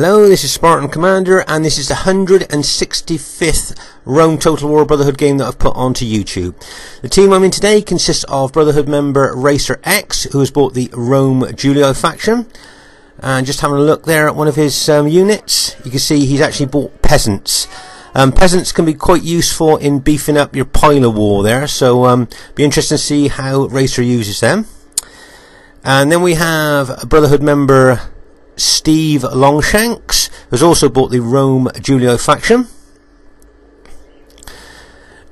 Hello, this is Spartan Commander, and this is the 165th Rome Total War Brotherhood game that I've put onto YouTube. The team I'm in today consists of Brotherhood member Racer X, who has bought the Rome Julio faction. And just having a look there at one of his units, you can see he's actually bought peasants. Peasants can be quite useful in beefing up your piler war there, so be interesting to see how Racer uses them. And then we have Brotherhood member Steve Longshanks, who's also bought the Rome Julio faction.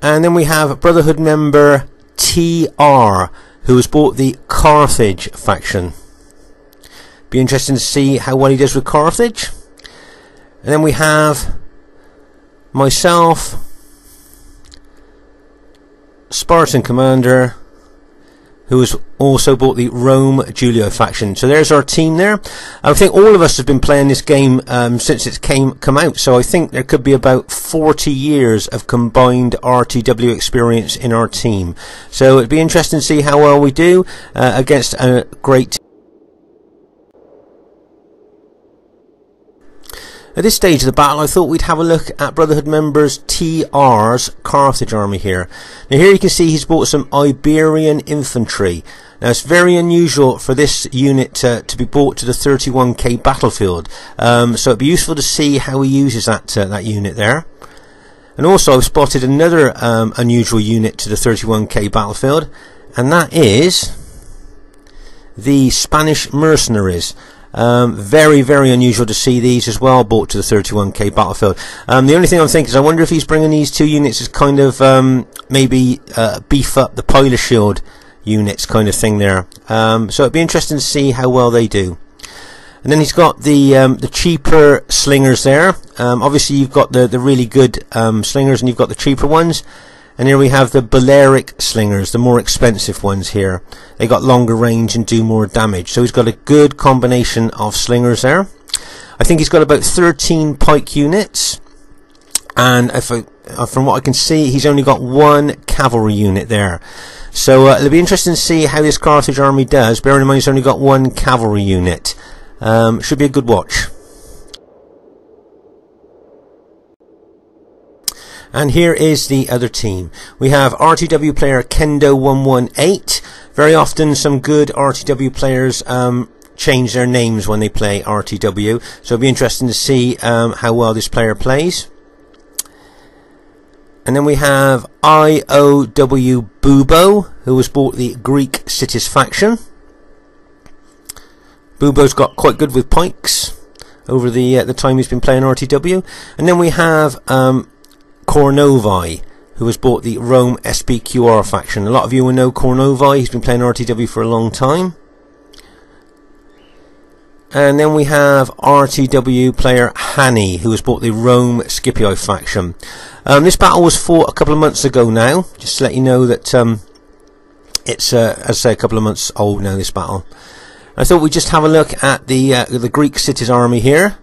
And then we have Brotherhood member TR, who has bought the Carthage faction. Be interesting to see how well he does with Carthage. And then we have myself, Spartan Commander, who has also bought the Rome Julio faction. So there's our team there. I think all of us have been playing this game since it's come out, so I think there could be about 40 years of combined RTW experience in our team. So it'd be interesting to see how well we do against a great team. At this stage of the battle, I thought we'd have a look at Brotherhood members TR's Carthage army here. Now here you can see he's bought some Iberian infantry. Now it's very unusual for this unit to be brought to the 31k battlefield, so it'd be useful to see how he uses that unit there. And also I've spotted another unusual unit to the 31k battlefield, and that is the Spanish mercenaries. Very, very unusual to see these as well brought to the 31k battlefield. The only thing I'm thinking is I wonder if he's bringing these two units as kind of maybe beef up the piler shield units kind of thing there. So it'd be interesting to see how well they do. And then he's got the cheaper slingers there. Obviously you've got the really good slingers, and you've got the cheaper ones. And here we have the Balearic slingers, the more expensive ones here. They got longer range and do more damage. So he's got a good combination of slingers there. I think he's got about 13 pike units. And from what I can see, he's only got one cavalry unit there. So it'll be interesting to see how this Carthage army does. Bearing in mind he's only got one cavalry unit. Should be a good watch. And here is the other team. We have RTW player Kendo118. Very often some good RTW players change their names when they play RTW, so it'll be interesting to see how well this player plays. And then we have IOW Bubo, who has bought the Greek Cities faction. Bubo's got quite good with pikes over the time he's been playing RTW. And then we have Kornovi, who has bought the Rome SPQR faction. A lot of you will know Kornovi. He's been playing RTW for a long time. And then we have RTW player Hani, who has bought the Rome Scipio faction. This battle was fought a couple of months ago now, just to let you know that it's as I say, a couple of months old now, this battle. I thought we'd just have a look at the Greek cities army here.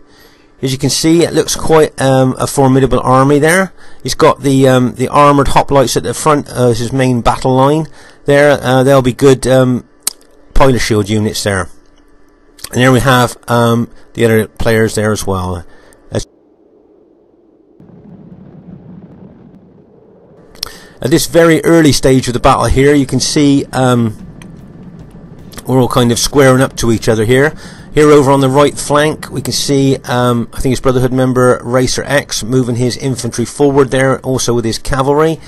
As you can see, it looks quite a formidable army there. He's got the armoured hoplites at the front as his main battle line there. They'll be good piler shield units there. And here we have the other players there as well. At this very early stage of the battle here, you can see we're all kind of squaring up to each other here. Here over on the right flank we can see I think it's Brotherhood member Racer X moving his infantry forward there, also with his cavalry,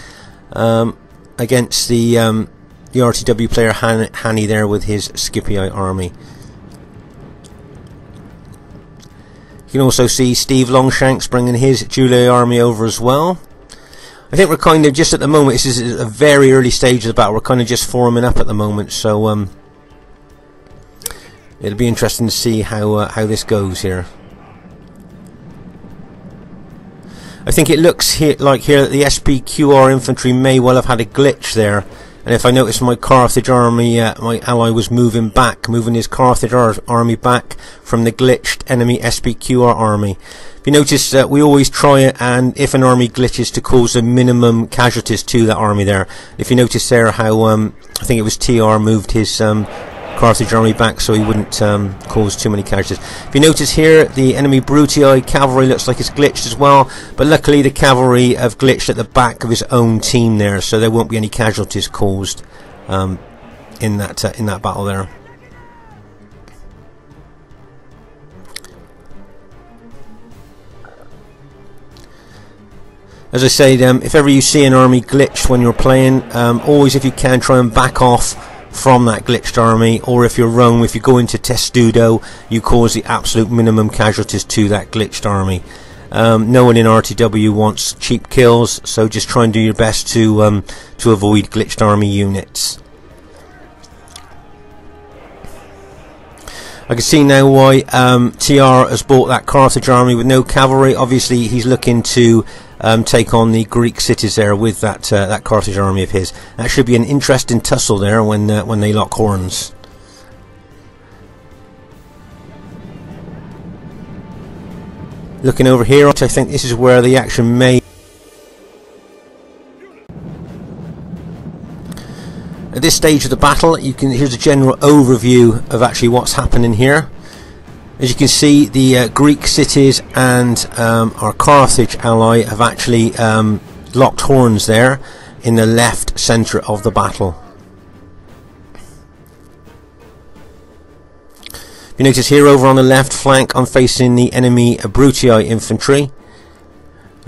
against the RTW player Hani there with his Scipio army. You can also see Steve Longshanks bringing his Julio army over as well. I think we're kind of just at the moment, this is a very early stage of the battle, we're kind of just forming up at the moment, so it'll be interesting to see how this goes here. I think it looks like here that the SPQR infantry may well have had a glitch there. And if I notice my Carthage army, my ally was moving his Carthage army back from the glitched enemy SPQR army. If you notice, we always try it, and if an army glitches, to cause the minimum casualties to that army there. If you notice there how I think it was TR moved his Carthage army back so he wouldn't cause too many casualties. If you notice here, the enemy Brutii cavalry looks like it's glitched as well, but luckily the cavalry have glitched at the back of his own team there, so there won't be any casualties caused in that battle there. As I say, if ever you see an army glitch when you're playing, always, if you can, try and back off from that glitched army, or if you're Rome, if you go into testudo, you cause the absolute minimum casualties to that glitched army. No one in RTW wants cheap kills, so just try and do your best to avoid glitched army units. I can see now why TR has bought that Carthage army with no cavalry. Obviously he's looking to take on the Greek cities there with that Carthage army of his. That should be an interesting tussle there when they lock horns. Looking over here, I think this is where the action may. At this stage of the battle, here's a general overview of actually what's happening here. As you can see, the Greek cities and our Carthage ally have actually locked horns there in the left centre of the battle. If you notice here, over on the left flank, I'm facing the enemy Brutii infantry.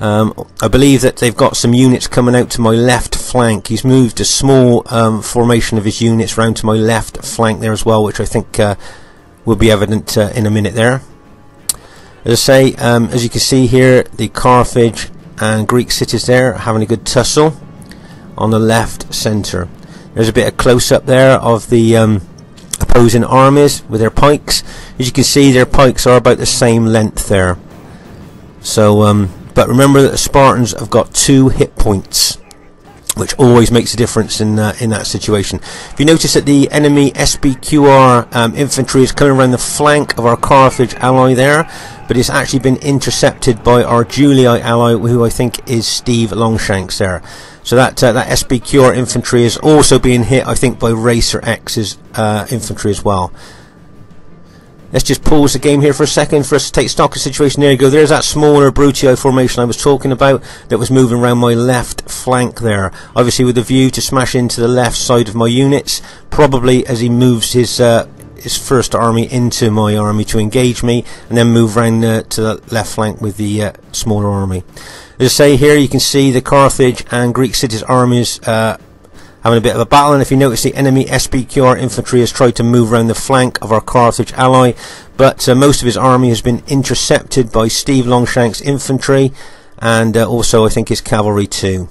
I believe that they've got some units coming out to my left flank. He's moved a small formation of his units round to my left flank there as well, which I think will be evident in a minute there. As I say, as you can see here, the Carthage and Greek cities there are having a good tussle on the left centre. There's a bit of close-up there of the opposing armies with their pikes. As you can see, their pikes are about the same length there. So but remember that the Spartans have got 2 hit points, which always makes a difference in that situation. If you notice that the enemy SBQR infantry is coming around the flank of our Carthage ally there, but it's actually been intercepted by our Julii ally, who I think is Steve Longshanks there. So that SBQR infantry is also being hit, I think, by Racer X's infantry as well. Let's just pause the game here for a second for us to take stock of the situation. There you go. There's that smaller Brutii formation I was talking about that was moving around my left flank there. Obviously with a view to smash into the left side of my units, probably as he moves his first army into my army to engage me, and then move round to the left flank with the smaller army. As I say here, you can see the Carthage and Greek cities armies having a bit of a battle, and if you notice, the enemy SBQR infantry has tried to move around the flank of our Carthage ally, but most of his army has been intercepted by Steve Longshanks infantry, and also I think his cavalry too.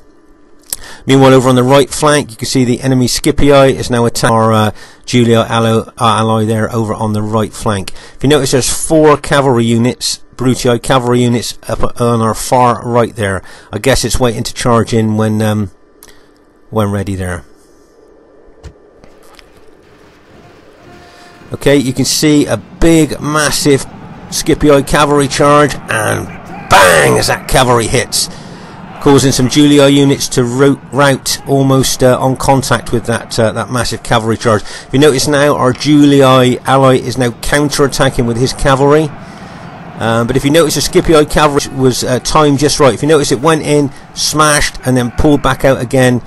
Meanwhile, over on the right flank, you can see the enemy Scipii is now attacking our Julii ally there over on the right flank. If you notice, there's 4 cavalry units, Brutii cavalry units, up on our far right there. I guess it's waiting to charge in when ready there. Okay, you can see a big, massive Scipii cavalry charge, and bang, as that cavalry hits, causing some Julii units to rout almost on contact with that massive cavalry charge. If you notice now, our Julii ally is now counter-attacking with his cavalry. But if you notice, the Scipii cavalry was timed just right. If you notice, it went in, smashed, and then pulled back out again.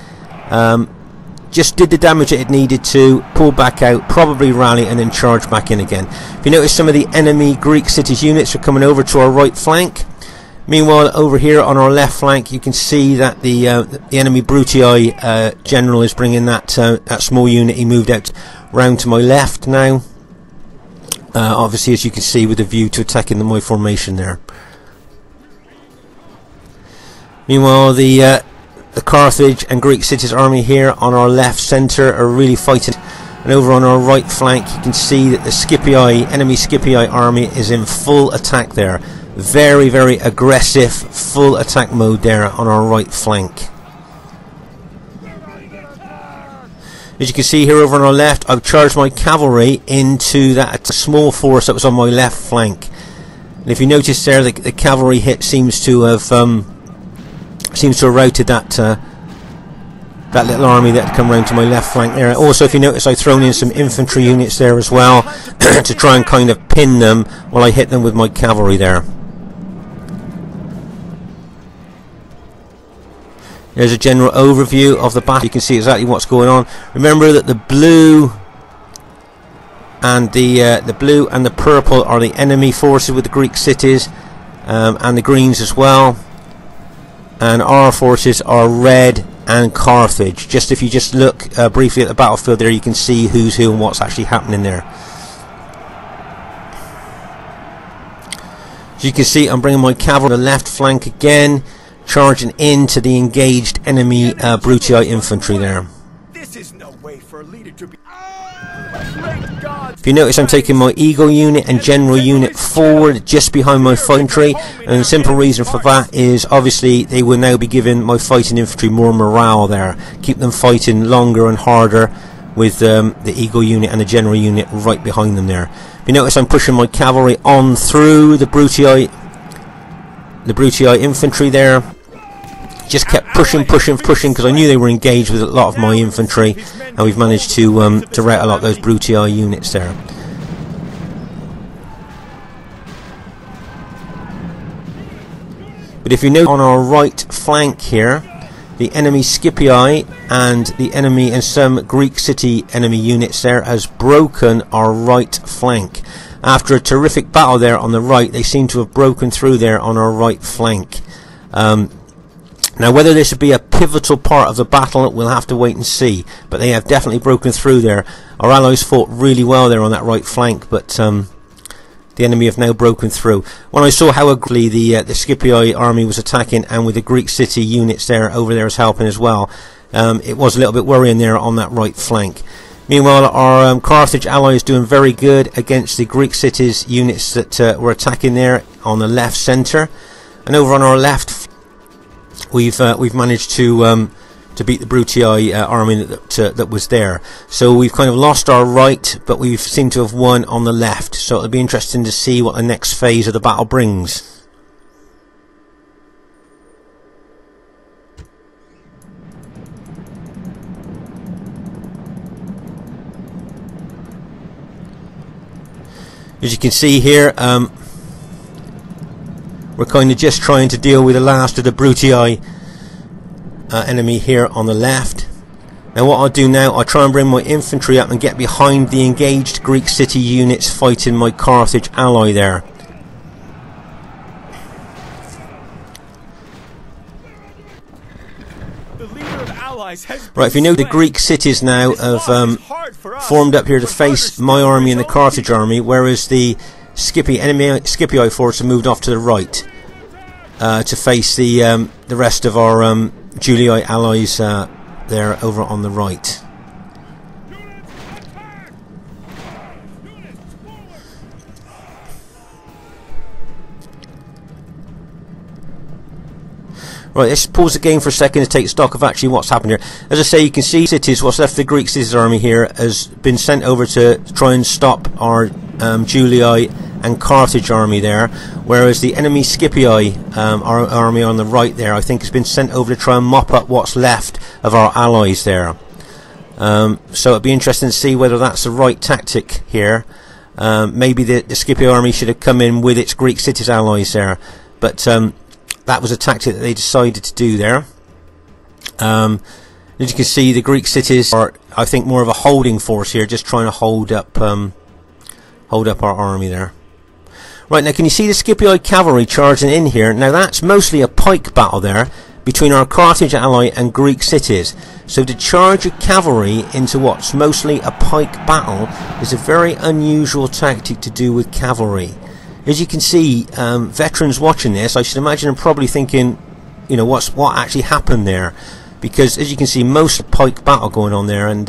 Just did the damage that it needed to, pull back out, probably rally, and then charge back in again. If you notice, some of the enemy Greek cities units are coming over to our right flank. Meanwhile, over here on our left flank, you can see that the enemy Brutii general is bringing that small unit he moved out round to my left now. Obviously, as you can see, with a view to attacking my formation there. Meanwhile, the Carthage and Greek cities army here on our left centre are really fighting, and over on our right flank you can see that the enemy Scipii army is in full attack there. Very, very aggressive, full attack mode there on our right flank. As you can see here over on our left, I've charged my cavalry into that small force that was on my left flank. And if you notice there, the cavalry hit seems to have routed that that little army that come round to my left flank there. Also, if you notice, I've thrown in some infantry units there as well to try and kind of pin them while I hit them with my cavalry there. There's a general overview of the battle. You can see exactly what's going on. Remember that the blue and the purple are the enemy forces with the Greek cities, and the greens as well. And our forces are red and Carthage. Just if you just look briefly at the battlefield there, you can see who's who and what's actually happening there. As you can see, I'm bringing my cavalry on the left flank again, charging into the engaged enemy Brutii infantry there. This is no way for a leader to be. If you notice, I'm taking my Eagle unit and General unit forward just behind my infantry, and the simple reason for that is obviously they will now be giving my fighting infantry more morale there, keep them fighting longer and harder with the Eagle unit and the General unit right behind them there. If you notice, I'm pushing my cavalry on through the Brutii infantry there. Just kept pushing because I knew they were engaged with a lot of my infantry, and we've managed to rout a lot of those Brutii units there. But if you note on our right flank here, the enemy Scipii and the enemy and some Greek city enemy units there has broken our right flank. After a terrific battle there on the right, they seem to have broken through there on our right flank. Now, whether this would be a pivotal part of the battle, we'll have to wait and see. But they have definitely broken through there. Our allies fought really well there on that right flank, but the enemy have now broken through. When I saw how aggressively the Scipii army was attacking, and with the Greek city units there over there as helping as well, it was a little bit worrying there on that right flank. Meanwhile, our Carthage ally is doing very good against the Greek cities units that were attacking there on the left centre, and over on our left, we've managed to beat the Brutii army that was there. So we've kind of lost our right, but we seem to have won on the left. So it'll be interesting to see what the next phase of the battle brings. As you can see here, we're kind of just trying to deal with the last of the Brutii enemy here on the left. Now what I'll do now, I'll try and bring my infantry up and get behind the engaged Greek city units fighting my Carthage ally there. Right, if you know, the Greek cities now have formed up here to face my army and the Carthage army, whereas the Scipii force have moved off to the right to face the rest of our Julii allies there over on the right. Right, let's pause the game for a second to take stock of actually what's happened here. As I say, you can see cities, what's left of the Greek cities army here has been sent over to try and stop our Julii and Carthage army there, whereas the enemy Scipii our army on the right there, I think, has been sent over to try and mop up what's left of our allies there. So it'd be interesting to see whether that's the right tactic here. Maybe the Scipii army should have come in with its Greek cities allies there, but that was a tactic that they decided to do there. As you can see, the Greek cities are, I think, more of a holding force here, just trying to hold up our army there. Right, now can you see the Scipii cavalry charging in here? Now that's mostly a pike battle there between our Carthage ally and Greek cities. So to charge a cavalry into what's mostly a pike battle is a very unusual tactic to do with cavalry. As you can see, veterans watching this, I should imagine, are probably thinking, you know, what actually happened there, because as you can see, most pike battle going on there, and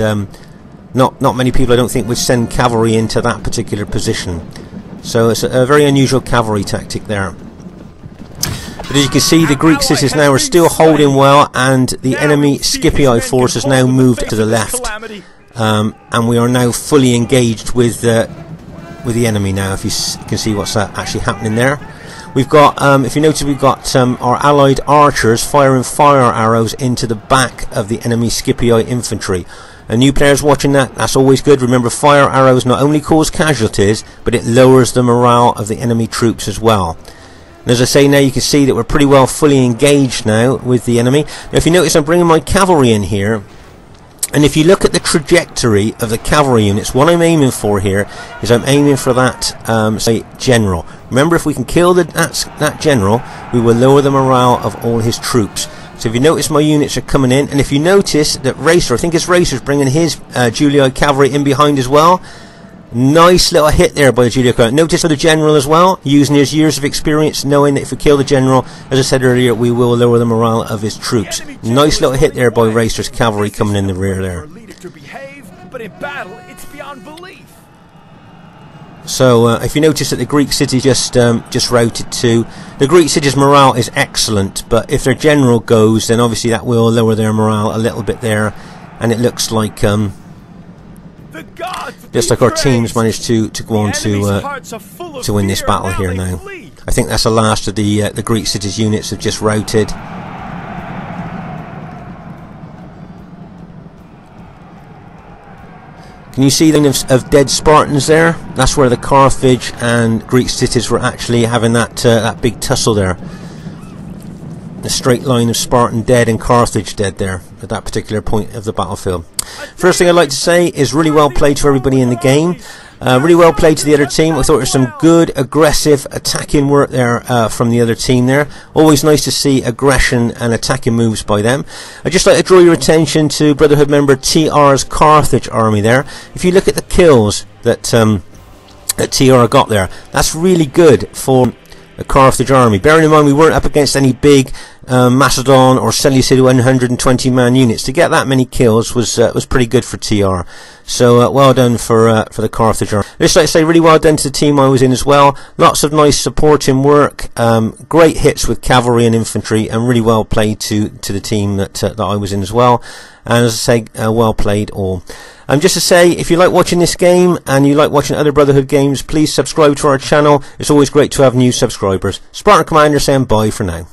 not many people, I don't think, would send cavalry into that particular position. So it's a very unusual cavalry tactic there. But as you can see, the Greek cities now are still holding well, and the enemy Scipii force has now moved to the left, and we are now fully engaged with the enemy now. If you can see what's actually happening there, We've got, if you notice, we've got our allied archers firing fire arrows into the back of the enemy Scipii infantry. And new players watching that, that's always good. Remember, fire arrows not only cause casualties, but it lowers the morale of the enemy troops as well. And as I say, now you can see that we're pretty well fully engaged now with the enemy. Now if you notice, I'm bringing my cavalry in here. And if you look at the trajectory of the cavalry units, what I'm aiming for here is I'm aiming for that, say, general. Remember, if we can kill that general, we will lower the morale of all his troops. So if you notice, my units are coming in, and if you notice that Racer, I think it's Racer's bringing his Julii cavalry in behind as well. Nice little hit there by the Julii cavalry. Notice for the general as well, using his years of experience, knowing that if we kill the general, as I said earlier, we will lower the morale of his troops. Nice little hit there by Racer's cavalry coming in the rear there. But in battle, it's beyond belief. So if you notice that the Greek city just routed too, the Greek city's morale is excellent, but if their general goes, then obviously that will lower their morale a little bit there, and it looks like just like our teams managed to go on to win this battle here now. I think that's the last of the Greek city's units have just routed. Can you see the line of dead Spartans there? That's where the Carthage and Greek cities were actually having that big tussle there. A straight line of Spartan dead and Carthage dead there at that particular point of the battlefield. First thing I'd like to say is really well played to everybody in the game. Really well played to the other team. I thought there was some good, aggressive, attacking work there from the other team there. Always nice to see aggression and attacking moves by them. I'd just like to draw your attention to Brotherhood member TR's Carthage army there. If you look at the kills that TR got there, that's really good for the Carthage army. Bearing in mind we weren't up against any big Macedon or Seleucid 120 man units. To get that many kills was pretty good for TR. So well done for the Carthage army. I'd just like to say really well done to the team I was in as well. Lots of nice supporting work, great hits with cavalry and infantry, and really well played to the team that I was in as well. And as I say, well played all. Just to say, if you like watching this game and you like watching other Brotherhood games, please subscribe to our channel. It's always great to have new subscribers. Spartan Commander saying bye for now.